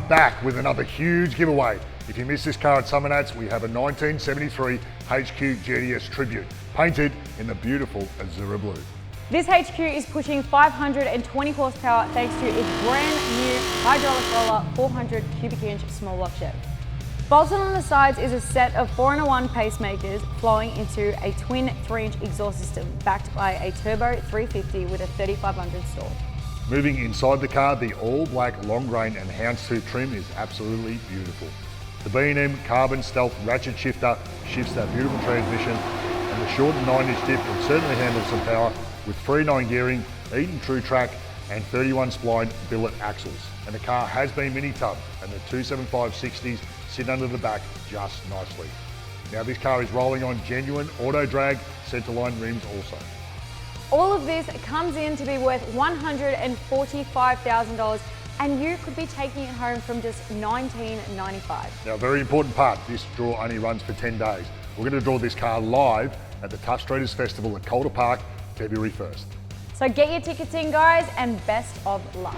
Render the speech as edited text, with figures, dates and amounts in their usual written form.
back with another huge giveaway. If you missed this car at Summer Nats, we have a 1973 HQ GTS Tribute, painted in the beautiful Azura blue. This HQ is pushing 520 horsepower thanks to its brand new hydraulic roller 400 cubic inch small block shed. Bolted on the sides is a set of 4-in-1 pacemakers flowing into a twin 3-inch exhaust system backed by a turbo 350 with a 3500 stall. Moving inside the car, the all-black long grain and houndstooth trim is absolutely beautiful. The B&M carbon stealth ratchet shifter shifts that beautiful transmission, and the short 9-inch diff can certainly handle some power with 3.9 gearing, Eaton True Track and 31 spline billet axles. And the car has been mini tubbed, and the 275/60s sit under the back just nicely. Now this car is rolling on genuine auto drag centerline rims also. All of this comes in to be worth $145,000, and you could be taking it home from just $19.95. Now a very important part, this draw only runs for 10 days. We're going to draw this car live at the Tuff Streeters Festival at Calder Park, February 1st. So get your tickets in, guys, and best of luck.